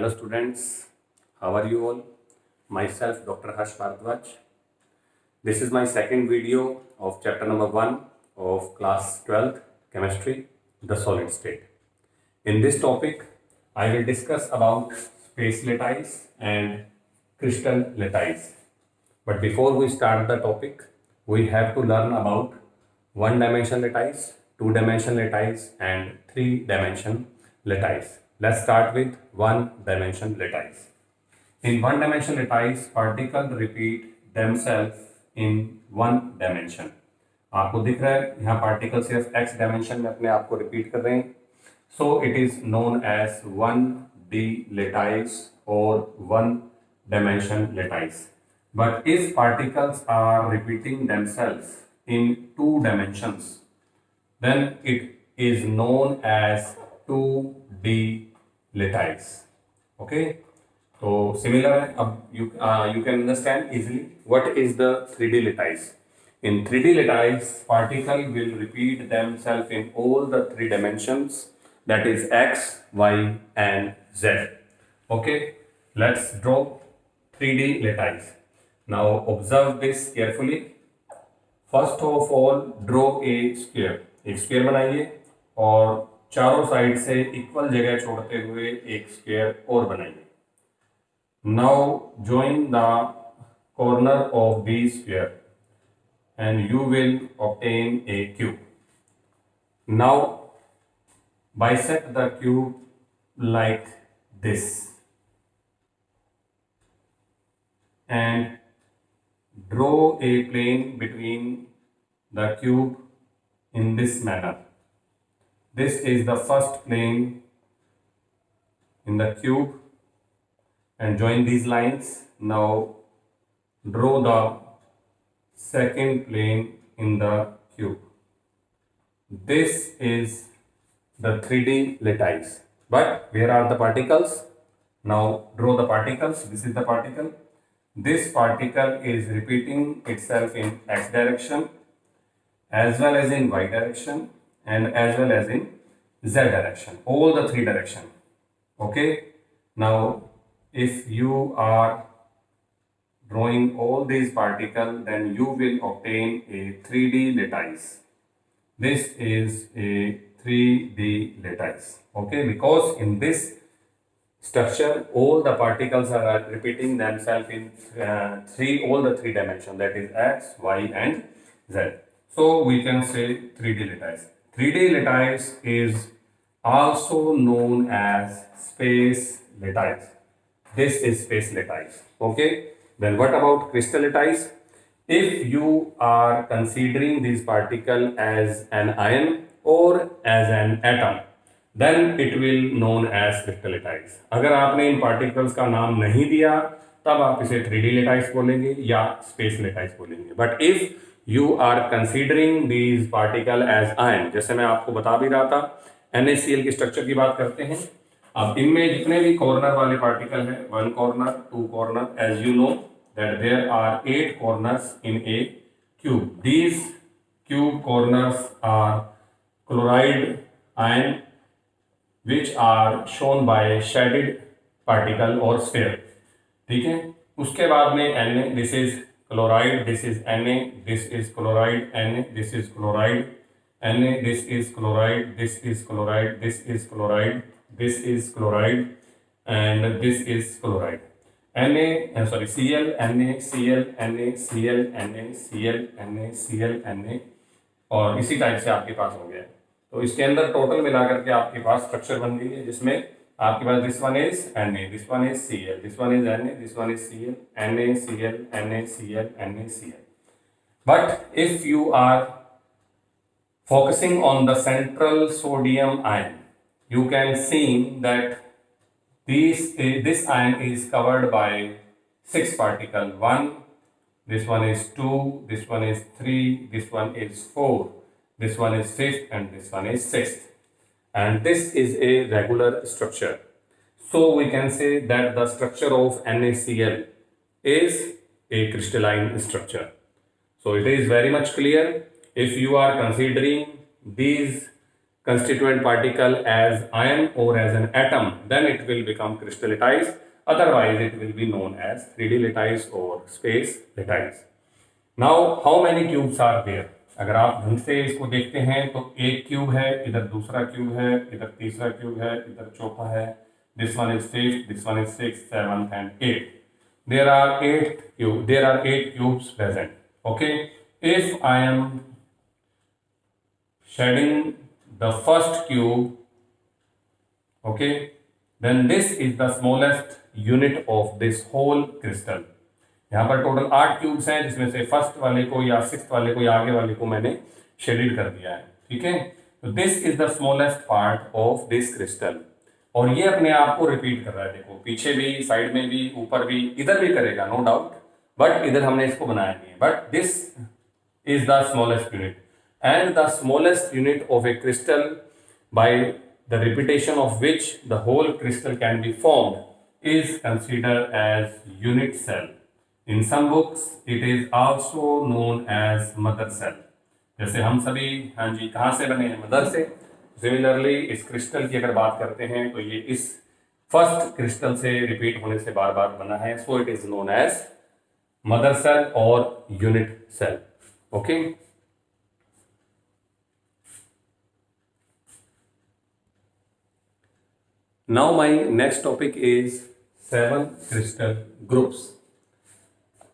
Hello students, how are you all? Myself Dr. Harsh Bharadwaj. This is my second video of chapter number 1 of class 12th chemistry, the solid state. In this topic, I will discuss about space lattice and crystal lattice. But before we start the topic, we have to learn about one-dimension lattice, two-dimension lattice and three-dimension lattice. Let's start with one-dimension lattice. In one-dimension lattice, particles repeat themselves in one dimension. आपको दिख रहा है यहाँ particle सिर्फ x dimension में अपने आप को रिपीट कर रहे हैं. So it is known as 1D lattice or one dimension lattice. But if particles are repeating themselves in two dimensions, then it is known as 2D lattice. Okay, so similar, you can understand easily what is the 3D lattice. In 3D lattice, particle will repeat themselves in all the three dimensions, that is x, y and z. Okay, let's draw 3D lattice. Now observe this carefully. First of all, draw a square. एक square बनाइए और चारों side से equal जगह छोड़ते हुए एक square और बनाइए. Now join the corner of the square and you will obtain a cube. Now bisect the cube like this and draw a plane between the cube in this manner. This is the first plane in the cube and join these lines. Now draw the second plane in the cube. This is the 3D lattice. But where are the particles? Now draw the particles. This is the particle. This particle is repeating itself in x direction as well as in y direction and as well as in z direction, all the three direction. Okay, now if you are drawing all these particles, then you will obtain a 3D lattice. This is a 3D lattice. Okay, because in this structure all the particles are repeating themselves in all the three dimensions, that is x, y and z. So we can say 3D lattice. 3D lattice is also known as space lattice. This is space lattice. Okay. Then what about crystal lattice? If you are considering this particle as an ion or as an atom, then it will known as crystal lattice. अगर आपने इन particles का नाम नहीं दिया तब आप इसे 3D lattice बोलेंगे या space lattice बोलेंगे. But if you are considering these particle as ion, जैसे मैं आपको बता भी रहा था, NaCl की स्ट्रक्चर की बात करते हैं. अब इनमें जितने भी कॉर्नर वाले पार्टिकल हैं, 1 corner, 2 corner, as you know that there are 8 corners in a cube. These cube corners are chloride ion which are shown by shaded particle or sphere. ठीक है, उसके बाद में Na, this is chloride, this is Na, this is chloride, Na, this is chloride, Na, this is chloride, this is chloride, this is chloride, this is chloride and this is chloride. Cl, Na, Cl, Na, Cl, Na, Cl, Na, Cl, Na और इसी type से आपके पास हो गया. तो इसके अंदर total मिलाकर के आपके पास स्ट्रक्चर बन गई है जिसमें आपके पास this one is Na, this one is Cl, this one is Na, this one is Cl, Na, Cl, Na, Cl, Na, Cl. But if you are focusing on the central sodium ion, you can see that this ion is covered by 6 particles. 1, this one is 2, this one is 3, this one is 4, this one is 5th and this one is 6th. And this is a regular structure. So we can say that the structure of NaCl is a crystalline structure. So it is very much clear. If you are considering these constituent particle as ion or as an atom, then it will become crystal lattice. Otherwise, it will be known as 3D lattice or space lattice. Now, how many cubes are there? अगर आप ढंग से इसको देखते हैं तो एक cube है, इधर दूसरा क्यूब है, इधर तीसरा क्यूब है, इधर चौथा है. This one is fifth, this one is sixth, seventh, and eighth. There are eight cubes present. Okay. If I am shedding the first cube, okay, then this is the smallest unit of this whole crystal. यहाँ पर total 8 cubes हैं, जिसमें से first वाले को या sixth वाले को या आगे वाले को मैंने शेडिड कर दिया है. ठीक है. तो this is the smallest part of this crystal. और ये अपने आप को रिपीट कर रहा है. देखो, पीछे भी, साइड में भी, ऊपर भी, इधर भी करेगा, नो डाउट. बट इधर हमने इसको बनाया नहीं है. But this is the smallest unit. And the smallest unit of a crystal by the repetition of which the whole crystal can be formed is considered as unit cell. In some books, it is also known as mother cell. जैसे हम सभी, हाँ जी, कहाँ से बने हैं? Mother से. Similarly इस क्रिस्टल की अगर बात करते हैं तो ये इस फर्स्ट क्रिस्टल से रिपीट होने से बार बार बना है. So it is known as mother cell और unit cell. Okay. Now my next topic is 7 crystal groups.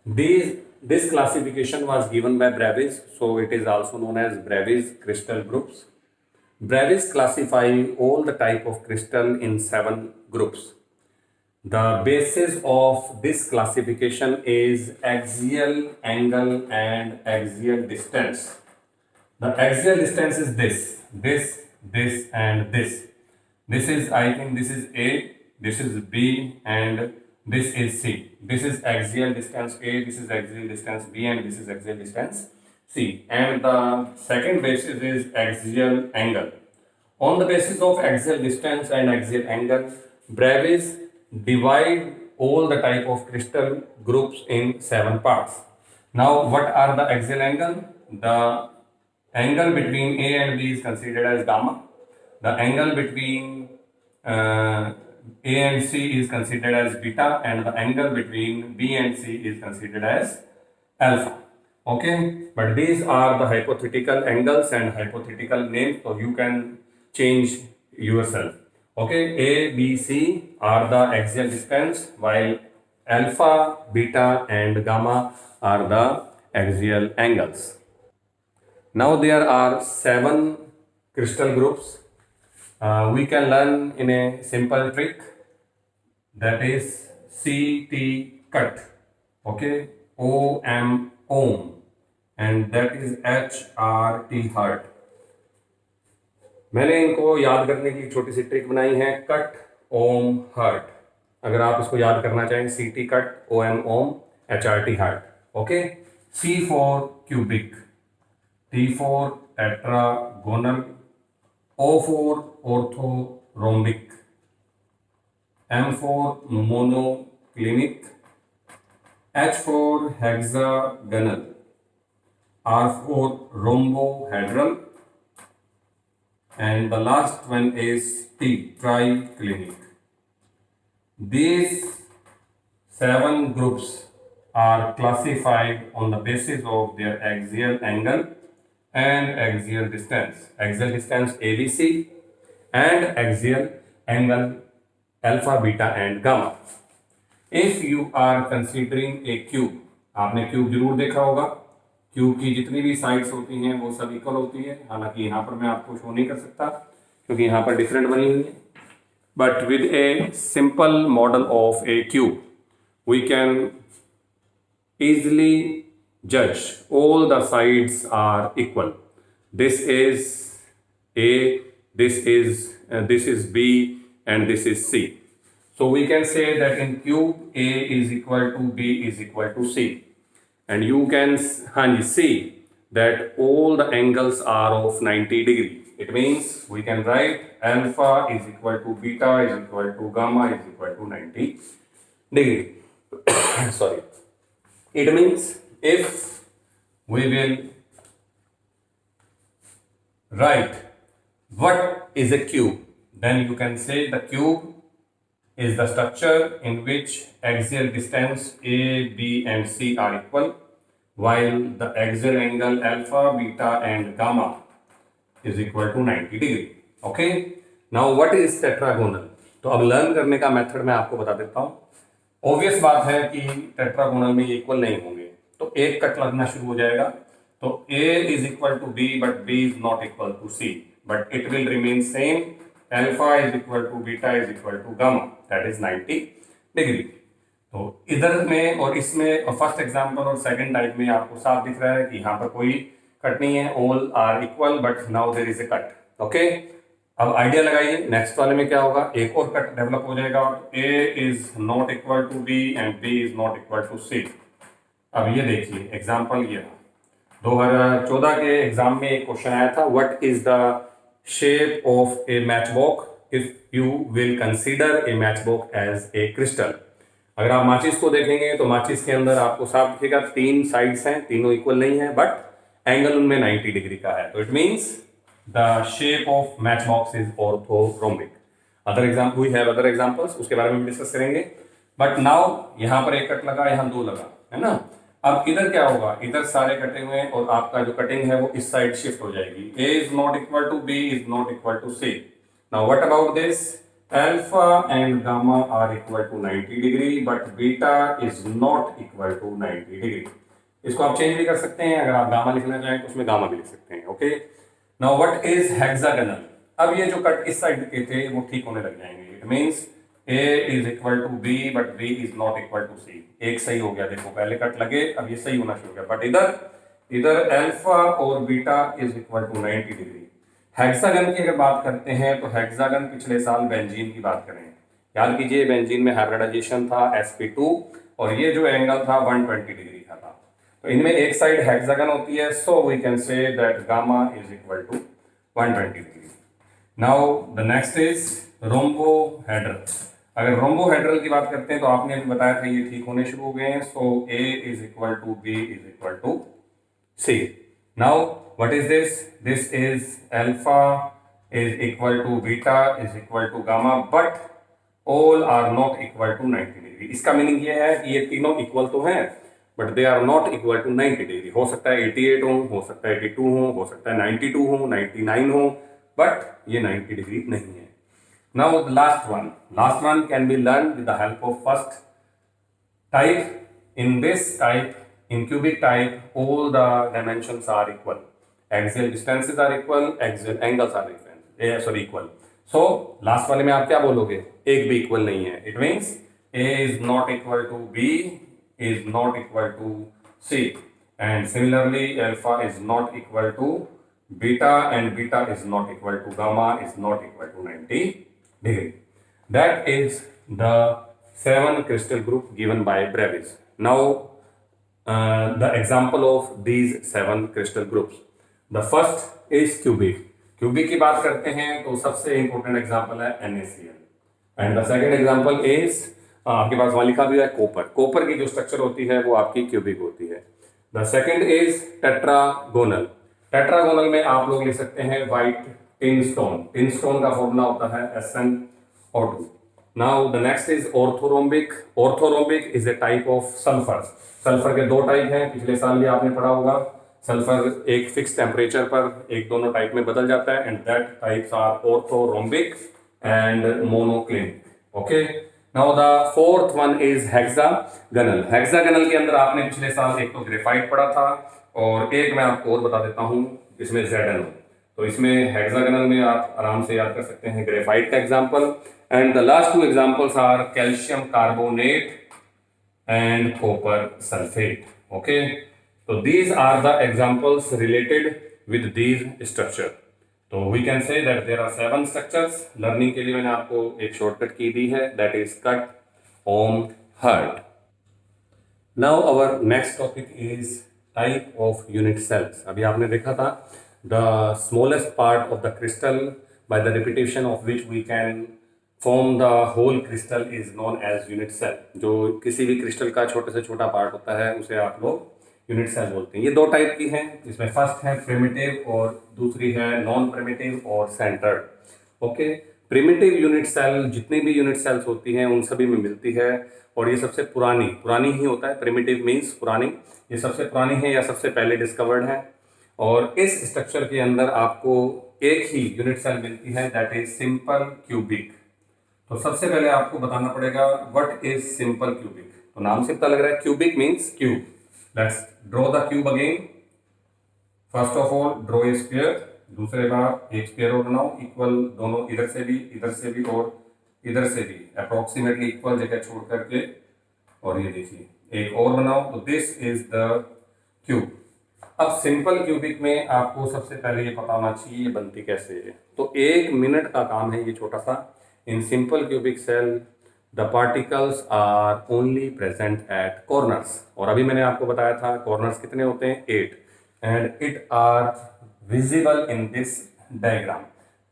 This classification was given by Bravais, so it is also known as Bravais crystal groups. Bravais classify all the type of crystal in 7 groups. The basis of this classification is axial angle and axial distance. The axial distance is this, and this. This is, I think this is A, this is B, and this is C. This is axial distance A, this is axial distance B, and this is axial distance C. And the second basis is axial angle. On the basis of axial distance and axial angle, Bravais divide all the type of crystal groups in 7 parts. Now, what are the axial angle? The angle between A and B is considered as gamma. The angle between A and C is considered as beta, and the angle between B and C is considered as alpha. Okay, but these are the hypothetical angles and hypothetical names, so you can change yourself. Okay, A, B, C are the axial distance, while alpha, beta, and gamma are the axial angles. Now there are 7 crystal groups. We can learn in a simple trick, that is CT cut. Okay, OM ohm, and that is HRT heart. मैंने इनको याद करने की छोटी सी trick बनाई है, cut om hurt. अगर आप इसको याद करना चाहें, CT cut, OM Om, HRT heart. Okay. C for cubic, T for tetragonal, O for orthorhombic, M for monoclinic, H for hexagonal, R for rhombohedral, and the last one is T, triclinic. These 7 groups are classified on the basis of their axial angle and axial distance. Axial distance ABC and axial angle alpha, beta, and gamma. If you are considering a cube, आपने cube जरूर देखा होगा. Cube की जितनी भी sides होती हैं वो सब इक्वल होती है. हालांकि यहाँ पर मैं आपको शो नहीं कर सकता क्योंकि यहाँ पर डिफरेंट बनी हुई है. But with a simple model of a cube we can easily judge all the sides are equal. This is A, this is B, and this is C. So we can say that in cube A is equal to B is equal to C, and you can see that all the angles are of 90 degree. It means we can write alpha is equal to beta is equal to gamma is equal to 90 degree. Sorry. It means if we will write What is a cube? Then you can say the cube is the structure in which axial distance A, B and C are equal, while the axial angle alpha, beta and gamma is equal to 90 degree. Okay. Now what is tetragonal? तो अब learn करने का method मैं आपको बता देता हूं। Obvious बात है कि टेट्रागोनल में इक्वल नहीं होंगे, तो एक कट लगना शुरू हो जाएगा। तो A is equal to B but B is not equal to C, but it will remain same. Alpha is equal to beta is equal to gamma, that is 90 degree. तो इधर में और इसमें फर्स्ट एग्जांपल और second type में आपको साफ दिख रहा है कि यहाँ पर कोई कट नहीं है, all are equal but now there is a cut. Okay, अब आइडिया लगाइए नेक्स्ट वाले में क्या होगा, एक और कट डेवलप हो जाएगा। A is not equal to B and B is not equal to C। अब ये देखिए एग्जाम्पल, ये 2014 के एग्जाम में एक क्वेश्चन आया था, what is the shape of a match box if you will consider a match box as a crystal. अगर आप माचिस को देखेंगे तो माचिस के अंदर आपको साफ दिखेगा तीन साइड्स हैं, तीनों इक्वल नहीं है बट एंगल उनमें 90 डिग्री का है। तो it means the shape of match box is orthorhombic. Other example, we have other examples, उसके बारे में भी डिस्कस करेंगे। बट नाउ यहाँ पर एक कट लगा, यहाँ दो लगा, है ना। अब इधर क्या होगा, इधर सारे कटे हुए हैं और आपका जो कटिंग है वो इस साइड शिफ्ट हो जाएगी। A is not equal to B is not equal to C। Now what about this, alpha and gamma are equal to 90 degree but beta is not equal to 90 degree. इसको आप change भी कर सकते हैं, अगर आप गामा लिखना चाहें तो उसमें गामा भी लिख सकते हैं। Okay, now what is hexagonal. अब ये जो कट इस साइड के थे वो ठीक होने लग जाएंगे। It means A is equal to B but B is not equal to C। एक सही हो गया, देखो पहले कट लगे, अब ये सही होना शुरू हो गया। बट इधर अल्फा और beta is equal to 90 degree. Hexagon की अगर बात करते हैं तो हेक्सागन पिछले साल बेंजीन की बात करें, याद कीजिए बेंजीन में हाइब्रिडाइजेशन था sp2 और ये जो एंगल था 120 डिग्री का था। तो इनमें एक साइड हेक्सागन होती है, so we can say that gamma is equal to 120 degree. Now the next is rhombohedral. अगर रोम्बोहेड्रल की बात करते हैं तो आपने भी बताया था ये ठीक होने शुरू हो गए हैं। So A is equal to B is equal to C। Now what is this, this is alpha is equal to beta is equal to gamma but all are not equal to 90 degree. इसका meaning ये है कि ये तीनों equal तो हैं but they are not equal to 90 degree. हो सकता है 88 हो सकता है 82 हो सकता है 92 हो, 99 हो, बट ये 90 डिग्री नहीं है। Now the last one can be learned with the help of first type. In this type, in cubic type, all the dimensions are equal. Axial distances are equal, axial angles are equal. So last वाले में आप क्या बोलोगे, एक भी equal नहीं है। It means A is not equal to B is not equal to C, and similarly alpha is not equal to beta and beta is not equal to gamma is not equal to 90 degree. That is the 7 crystal group given by Brevis. Now the example of these 7 crystal groups. The first is cubic. Cubic की बात करते हैं तो सबसे important example है NaCl. And the second example is आपके पास वहाँ लिखा भी है कॉपर। कॉपर की जो स्ट्रक्चर होती है वो आपकी क्यूबिक होती है। The second is tetragonal. Tetragonal में आप लोग लिख सकते हैं व्हाइट टिनस्टोन। टिनस्टोन का फॉर्मूला होता है SnO2। Now the next is orthorhombic. Orthorhombic is a type of sulphur. Sulphur के दो टाइप हैं, पिछले साल भी आपने पढ़ा होगा। सल्फर एक फिक्स टेम्परेचर पर एक दोनों टाइप में बदल जाता है and that types are orthorhombic and monoclinic. Okay, now the fourth one is hexagonal. Hexagonal के अंदर आपने पिछले साल एक तो ग्रेफाइट पढ़ा था और एक मैं आपको और बता देता हूं, इसमें ZnO। तो इसमें हेक्सागोनल में आप आराम से याद कर सकते हैं ग्रेफाइट का example. And the last two examples are calcium carbonate and copper sulphate. Okay, तो these are the examples related with these structure. तो we can say that there are 7 structures. Learning के लिए मैंने आपको एक शॉर्टकट की दी है, that is cut, om, hurt. Now our next topic is type of unit cells. अभी आपने देखा था the smallest part of the crystal by the repetition of which we can form the whole crystal is known as unit cell। जो किसी भी crystal का छोटे से छोटा पार्ट होता है उसे आप लोग यूनिट सेल बोलते हैं। ये दो टाइप की हैं, इसमें फर्स्ट है प्रिमिटिव और दूसरी है नॉन प्रिमिटिव और centred. Okay, primitive unit cell जितनी भी यूनिट सेल्स होती हैं उन सभी में मिलती है, और ये सबसे पुरानी ही होता है। प्रिमिटिव मीन्स पुरानी, ये सबसे पुरानी है या सबसे पहले डिस्कवर्ड है। और इस स्ट्रक्चर के अंदर आपको एक ही यूनिट सेल मिलती है, दैट इज सिंपल क्यूबिक। तो सबसे पहले आपको बताना पड़ेगा व्हाट इज सिंपल क्यूबिक। तो नाम से पता लग रहा है, cubic means cube. Let's draw the cube again. First of all draw A square, दूसरे बार एक स्क्वायर और बनाओ इक्वल, दोनों इधर से भी और इधर से भी अप्रोक्सीमेटली इक्वल जगह छोड़ करके, और ये देखिए एक और बनाओ। तो दिस इज द क्यूब। अब सिंपल क्यूबिक में आपको सबसे पहले ये पता होना चाहिए ये बनती कैसे है। तो 1 मिनट का काम है ये छोटा सा। In simple cubic cell the particles are only present at corners, और अभी मैंने आपको बताया था कॉर्नर्स कितने होते हैं, 8, and it are visible in this diagram.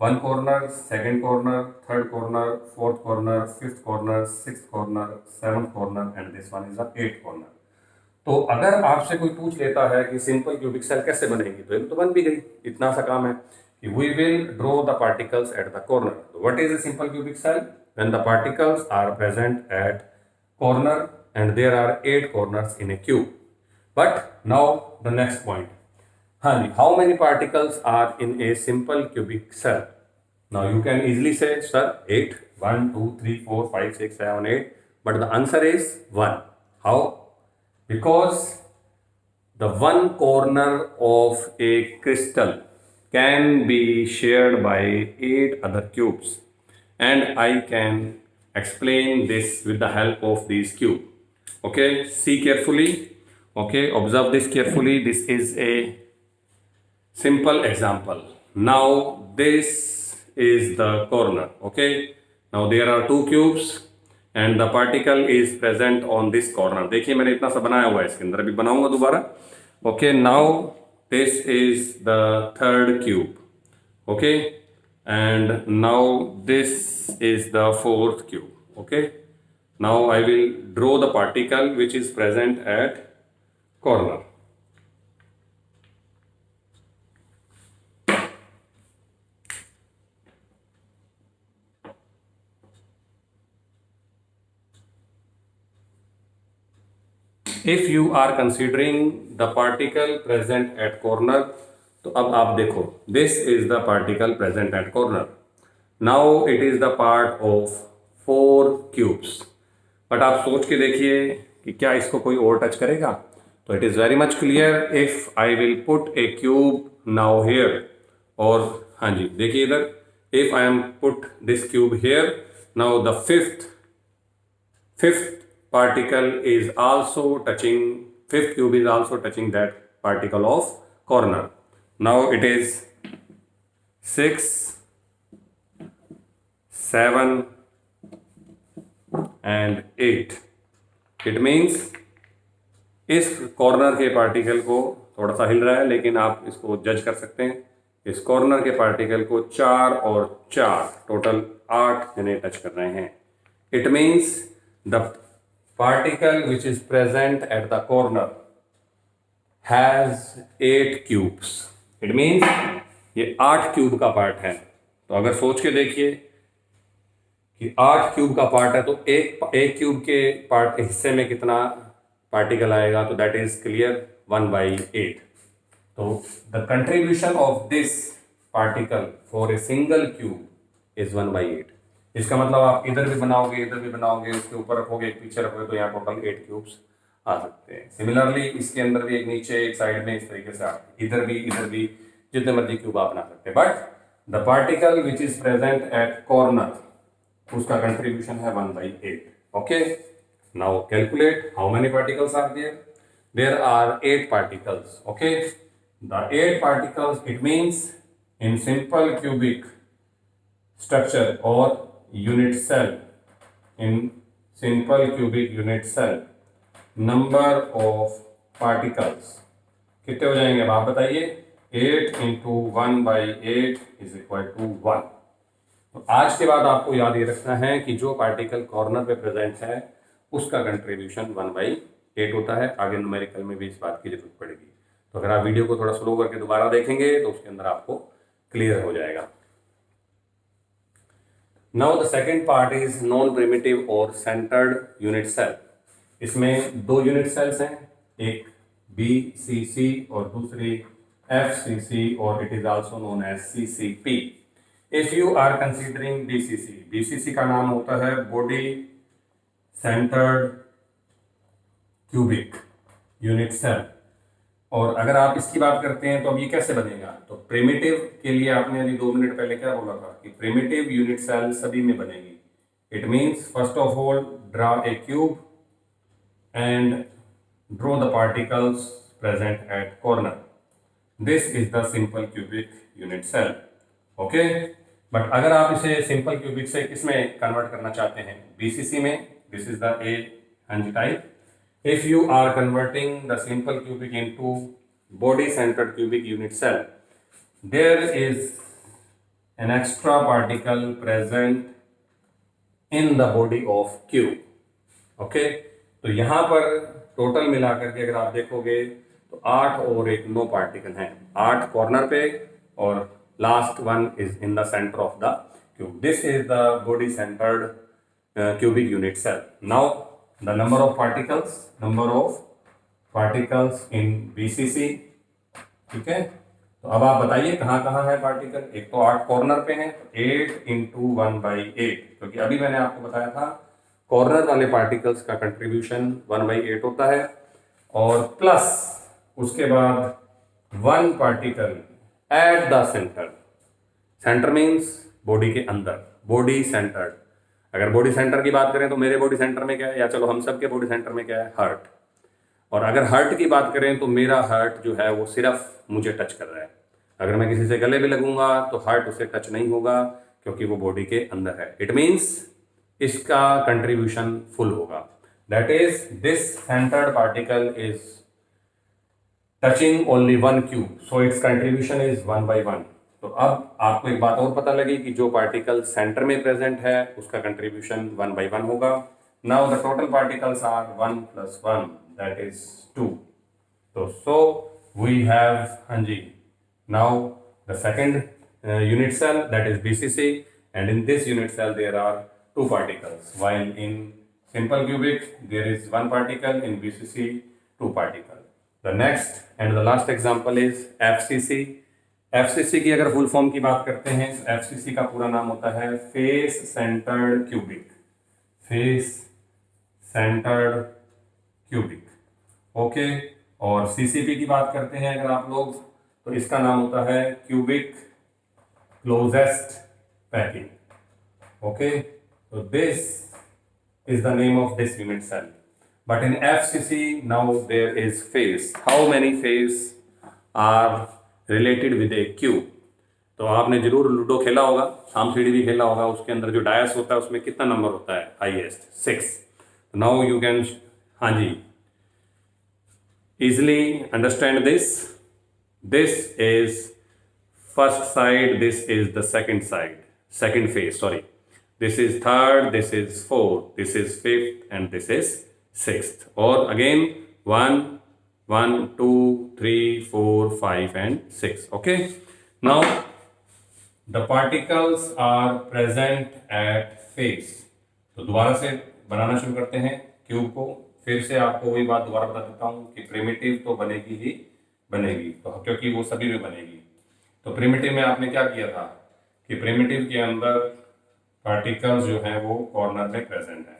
1 corner, 2nd corner, 3rd corner, 4th corner, 5th corner, 6th corner, 7th corner, and this one is the 8th corner. तो अगर आपसे कोई पूछ लेता है कि सिंपल क्यूबिक सेल कैसे बनेगी, तो एक तो बन भी गई, इतना सा काम है कि we will draw the particles at the corner. तो what is a simple cubic cell? When the particles are present at corner and there are 8 corners in a cube. But now the next point, हाँ जी, how many particles are in a simple cubic cell? Now you can easily say sir 8, 1 2 3 4 5 6 7 8, but the answer is 1. How? Because the one corner of a crystal can be shared by 8 other cubes, and I can explain this with the help of these cube. Okay, see carefully. Okay, observe this carefully. This is a simple example. Now this is the corner. Okay, now there are 2 cubes and the particle is present on this corner. देखिए मैंने इतना सा बनाया हुआ है, इसके अंदर भी बनाऊंगा दोबारा। Okay, now this is the 3rd cube. Okay, and now this is the 4th cube. Okay, now I will draw the particle which is present at corner. If you are considering the particle present at corner, तो अब आप देखो this is the particle present at corner. Now it is the part of 4 cubes. But आप सोच के देखिए कि क्या इसको कोई और टच करेगा? तो it is very much clear if I will put a cube now here, और हाँ जी देखिए इधर, if I am put this cube here, now the fifth particle is also touching, 5th cube is also touching that particle of corner. Now it is 6, 7 and 8. It means इस corner के particle को थोड़ा सा हिल रहा है, लेकिन आप इसको जज कर सकते हैं। इस कॉर्नर के पार्टिकल को 4 और 4 टोटल 8 जने टच कर रहे हैं। It means the particle which is present at the corner has 8 cubes. It means ये 8 क्यूब का पार्ट है। तो अगर सोच के देखिए कि 8 क्यूब का पार्ट है, तो एक क्यूब के पार्ट हिस्से में कितना पार्टिकल आएगा? तो दैट इज क्लियर, 1/8। तो the contribution of this particle for a single cube is 1/8। इसका मतलब आप इधर भी बनाओगे, उसके ऊपर रखोगे, एक पीछे रखोगे, तो यहाँ टोटल 8 क्यूब्स आ सकते हैं। सिमिलरली इसके अंदर भी एक नीचे एक साइड में इस तरीके से आप इधर भी जितने मर्जी क्यूब आप बना सकते हैं। But the particle which is present at corner, उसका कंट्रीब्यूशन है 1/8। Okay, now calculate how many particles are there. There are 8 particles. Okay, the 8 particles, it means in simple cubic structure or unit cell, in simple cubic unit cell, number of particles कितने हो जाएंगे? अब आप बताइए। 8 into 1/8 is equal to 1। तो आज के बाद आपको याद ये रखना है कि जो पार्टिकल कॉर्नर पे प्रेजेंट है उसका कंट्रीब्यूशन 1/8 8 होता है। आगे न्यूमेरिकल में भी इस बात की जरूरत पड़ेगी। तो अगर आप वीडियो को थोड़ा स्लो करके दोबारा देखेंगे तो उसके अंदर आपको क्लियर हो जाएगा। Now the second part is non primitive और सेंटर्ड यूनिट सेल। इसमें दो यूनिट सेल्स हैं, एक BCC और दूसरी FCC, और it is also known as CCP। If you are considering BCC का नाम होता है body centred cubic unit cell. और अगर आप इसकी बात करते हैं तो अब ये कैसे बनेगा, तो प्रिमिटिव के लिए आपने अभी 2 मिनट पहले क्या बोला था कि प्रिमिटिव यूनिट सेल सभी में बनेगी। It means first of all draw a cube and draw the particles present at corner. This is the simple cubic unit cell. Okay, but अगर आप इसे सिंपल क्यूबिक से किसमें कन्वर्ट करना चाहते हैं, BCC में, this is the A type. If you are converting the simple cubic into body-centered cubic unit cell, there is an extra particle present in the body of cube. Okay, तो यहाँ पर total मिलाकर के अगर आप देखोगे तो 8 और 1 9 पार्टिकल हैं, 8 कॉर्नर पे और last one is in the centre of the cube. This is the body centred cubic unit cell. Now the number of particles in BCC, ठीक है। तो अब आप बताइए कहाँ कहाँ है पार्टिकल। एक तो 8 कॉर्नर पे हैं, 8 × 1/8, क्योंकि अभी मैंने आपको बताया था कॉर्नर वाले पार्टिकल्स का कंट्रीब्यूशन 1/8 होता है, और प्लस उसके बाद 1 particle at the centre. Centre means body के अंदर, बॉडी सेंटर्ड। अगर बॉडी सेंटर की बात करें तो मेरे बॉडी सेंटर में क्या है, या चलो हम सब के बॉडी सेंटर में क्या है, हार्ट। और अगर हार्ट की बात करें तो मेरा हार्ट जो है वो सिर्फ मुझे टच कर रहा है। अगर मैं किसी से गले भी लगूंगा तो हार्ट उसे टच नहीं होगा, क्योंकि वो बॉडी के अंदर है। इट मीन्स इसका कंट्रीब्यूशन फुल होगा। That is this centred particle is touching only 1 cube, so it's contribution is 1/1। तो अब आपको एक बात और पता लगी कि जो पार्टिकल सेंटर में प्रेजेंट है उसका कंट्रीब्यूशन 1/1 होगा। Now the total particles are 1 + 1, that is 2। तो सो वी हैव, हाँ जी, now the second unit cell that is BCC, and in this unit cell there are 2 particles, while in simple cubic there is 1 particle, in BCC 2 particles. The next and the last example is FCC. FCC की अगर full form की बात करते हैं तो FCC का पूरा नाम होता है face centred cubic, face centred cubic. Okay, और CCP की बात करते हैं अगर आप लोग तो इसका नाम होता है cubic closest packing. Okay, so this is the name of this unit cell. But in FCC now there is phase. How many phase are related with a cube? तो आपने जरूर लूडो खेला होगा, शाम सीढ़ी भी खेला होगा, उसके अंदर जो डायस होता है उसमें कितना नंबर होता है, हाईएस्ट 6। नाउ यू कैन, हाँ जी, easily understand this. This is first side, this is the second side, second phase, sorry. This is third, this is fourth, this is fifth, and this is sixth. Or again 1, 1, 2, 3, 4, 5, and 6. Okay. Now the particles are present at face. तो दोबारा से बनाना शुरू करते हैं cube को। फिर से आपको वही बात दोबारा बता देता हूँ कि प्रिमिटिव तो बनेगी ही बनेगी, तो क्योंकि वो सभी में बनेगी। तो प्रिमिटिव में आपने क्या किया था कि प्रिमिटिव के अंदर पार्टिकल्स जो है वो कॉर्नर में प्रेजेंट है।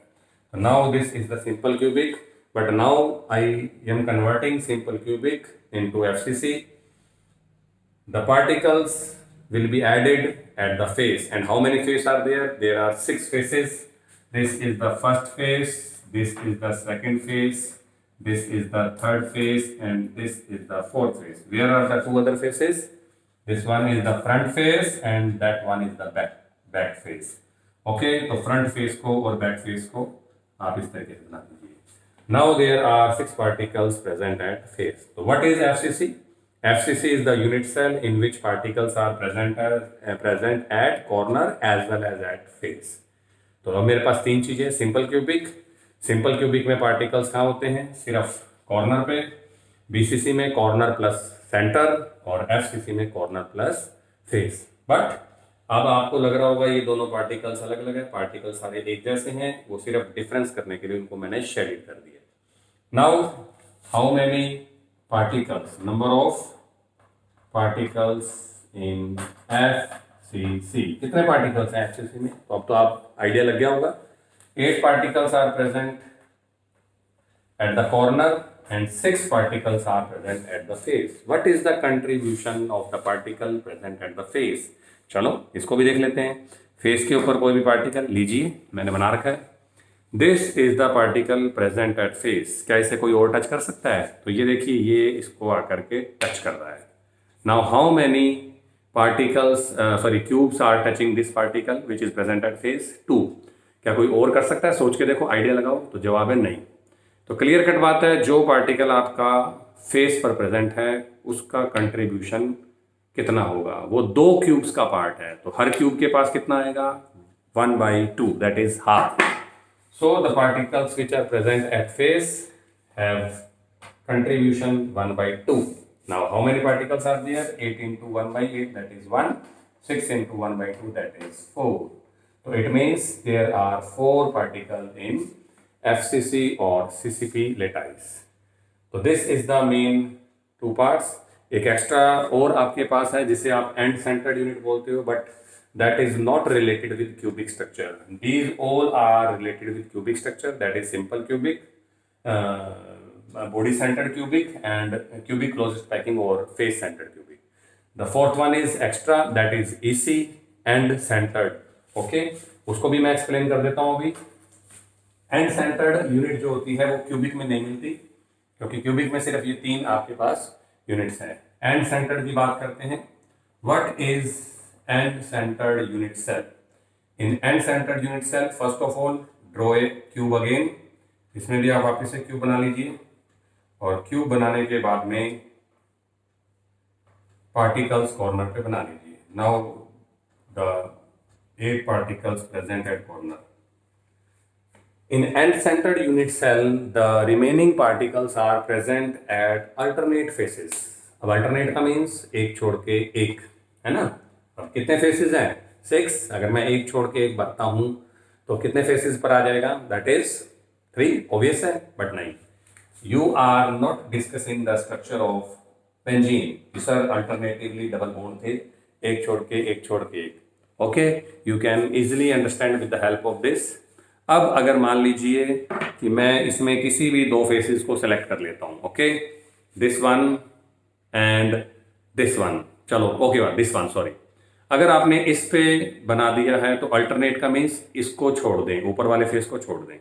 तो now this is the simple cubic, but now I am converting simple cubic into FCC. The particles will be added at the face, and how many faces are there? There are 6 faces. This is the first face, this is the second face, this is the third face, and this is the fourth face. Where are the 2 other faces? This one is the front face and that one is the back face. Okay, तो front face को और back face को आप इस तरीके से बना दीजिए। Now there are 6 particles present at face. So what is FCC? FCC is the unit cell in which particles are present at corner as well as at face. तो अब मेरे पास 3 चीजें, सिंपल क्यूबिक, सिंपल क्यूबिक में particles कहाँ होते हैं? सिर्फ corner पे। बीसीसी में कॉर्नर प्लस सेंटर और एफसीसी में कॉर्नर प्लस फेस। बट अब आपको लग रहा होगा ये दोनों पार्टिकल्स अलग अलग है, पार्टिकल्स सारे एक जैसे हैं, वो सिर्फ डिफरेंस करने के लिए उनको मैंने शेडिड कर दिया। Now how many particles, number of particles in FCC, कितने पार्टिकल्स हैं एफसीसी में? तो अब तो आप आइडिया लग गया होगा। 8 particles are present at the corner and 6 particles are present at the face. What is the contribution of the particle present at the face? चलो इसको भी देख लेते हैं। फेस के ऊपर कोई भी पार्टिकल लीजिए, मैंने बना रखा है। This is the particle present at face. क्या इसे कोई और टच कर सकता है? तो ये देखिए, ये इसको आकर के टच कर रहा है। Now how many particles cubes are touching this particle which is present at face? 2। क्या कोई और कर सकता है? सोच के देखो, आइडिया लगाओ। तो जवाब है नहीं। तो क्लियर कट बात है, जो पार्टिकल आपका फेस पर प्रेजेंट है उसका कंट्रीब्यूशन कितना होगा? वो 2 क्यूब्स का पार्ट है, तो हर क्यूब के पास कितना आएगा? 1/2, that is half. So the particles which are present at face have contribution 1/2। Now how many particles are there? 8 into 1/8, that is 1. 6 into 1/2, that is 4. So it means there are 4 particles in FCC or CCP lattice. So this is the main 2 parts. एक extra और आपके पास है जिसे आप and centred unit बोलते हो, but that is not related with cubic structure. These all are related with cubic structure, that is simple cubic, body centered cubic and cubic closest packing or face centered cubic. The fourth one is extra, that is EC and centered. Okay उसको भी मैं explain कर देता हूं अभी। And centred unit जो होती है वो क्यूबिक में नहीं मिलती, क्योंकि क्यूबिक में सिर्फ ये 3 आपके पास यूनिट्स हैं। एंड सेंटर्ड की बात करते हैं। What is end centred unit cell? In end centred unit cell, first of all draw a cube again. इसमें भी आप वापस से क्यूब बना लीजिए, और क्यूब बनाने के बाद में पार्टिकल्स कॉर्नर पे बना लीजिए। Now the 8 particles present at corner. In end-centered unit cell, the remaining particles are present at alternate faces. अब alternate का means एक छोड़ के एक, है ना? अब कितने faces हैं? 6। अगर मैं एक छोड़ के एक बनता हूं तो कितने faces पर आ जाएगा? That is 3। obvious है, but नहीं। You are not discussing the structure of benzene. These are alternatively double bond थे, एक छोड़ के एक छोड़ के एक। Okay, you can easily understand with the help of this. अब अगर मान लीजिए कि मैं इसमें किसी भी 2 फेसेस को सेलेक्ट कर लेता हूं, okay, this one and this one. चलो ओके, दिस वन, सॉरी। अगर आपने इस पे बना दिया है तो अल्टरनेट का मीन्स इसको छोड़ दें, ऊपर वाले फेस को छोड़ दें,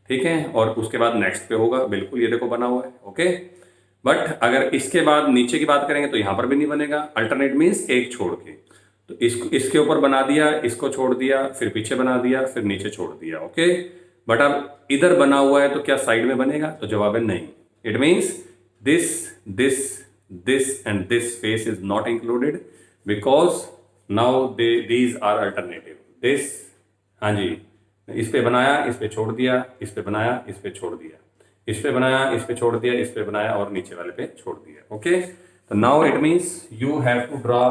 ठीक है, और उसके बाद नेक्स्ट पे होगा। बिल्कुल, ये देखो बना हुआ है, ओके। बट अगर इसके बाद नीचे की बात करेंगे तो यहां पर भी नहीं बनेगा। अल्टरनेट मीन्स एक छोड़ के, तो इसके ऊपर बना दिया, इसको छोड़ दिया, फिर पीछे बना दिया, फिर नीचे छोड़ दिया, ओके। बट अब इधर बना हुआ है तो क्या साइड में बनेगा? तो जवाब है नहीं। It means this this this and this face is not included because now these are alternative. This, हाँ जी, इस पे बनाया, इस पे छोड़ दिया, इस पे बनाया, इस पे छोड़ दिया, इस पे बनाया, इस पे छोड़ दिया, इस पे बनाया और नीचे वाले पे छोड़ दिया, ओके। तो now it means you have to draw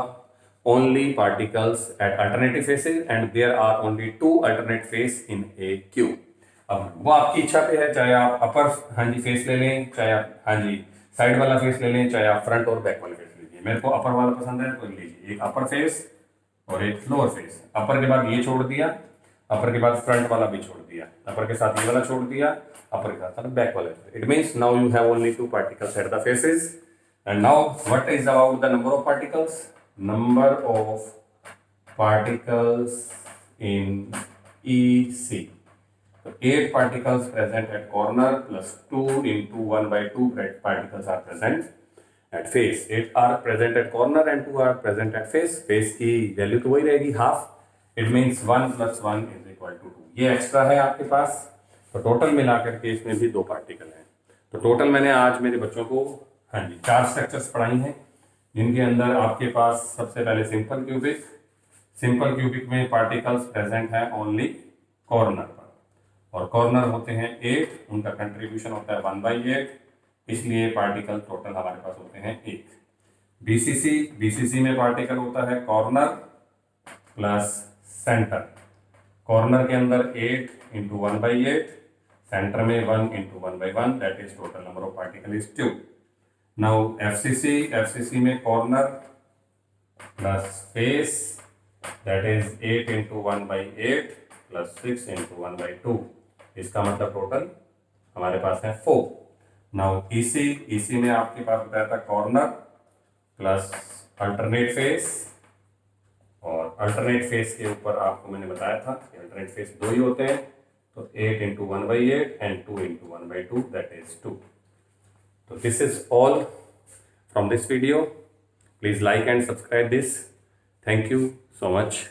only particles at alternative faces and there are only 2 alternate face in a cube. अब वो आपकी इच्छा पे है, चाहे आप अपर, हाँ जी, फेस ले लें, चाहे आप, हाँ जी, साइड वाला फेस ले लें, चाहे आप फ्रंट और बैक वाले फेस लीजिए। मेरे को अपर वाला पसंद है तो लीजिए, एक अपर फेस और एक लोअर फेस। अपर के बाद ये छोड़ दिया, अपर के बाद फ्रंट वाला भी छोड़ दिया, अपर के साथ ये वाला छोड़ दिया, अपर के साथ बैक वाला। It means now you have only 2 particles at the faces. And now what is about the number of particles? Number of particles in EC. So 8 particles present at corner plus 2 into 1/2 particles are present at face. 8 are present at corner and 2 are present at face. Face की value तो वही रहेगी, half. It means 1 + 1 = 2। ये extra है आपके पास, तो total मिलाकर के इसमें भी 2 पार्टिकल हैं। तो टोटल मैंने आज मेरे बच्चों को, हाँ जी, 4 स्ट्रक्चर्स पढ़ाई हैं, जिनके अंदर आपके पास सबसे पहले सिंपल क्यूबिक में पार्टिकल्स प्रेजेंट हैं ओनली कॉर्नर पर, और कॉर्नर होते हैं 8, उनका कंट्रीब्यूशन होता है 1/8, इसलिए पार्टिकल टोटल हमारे पास होते हैं 1। बीसीसी में पार्टिकल होता है कॉर्नर प्लस सेंटर। कॉर्नर के अंदर 8 इंटू 1/8, सेंटर में 1 into 1/1, that is total number of particle is 2। नाउ एफसीसी में corner plus face, that is 8 into 1/8 plus 6 into 1/2, इसका मतलब टोटल हमारे पास है 4। नाउ ईसी में आपके पास बताया था कॉर्नर प्लस अल्टरनेट फेस, और अल्टरनेट फेस के ऊपर आपको मैंने बताया था कि अल्टरनेट फेस 2 ही होते हैं, तो 8 into 1/8 and 2 into 1/2, that is 2। So this is all from this video. Please like and subscribe this. Thank you so much.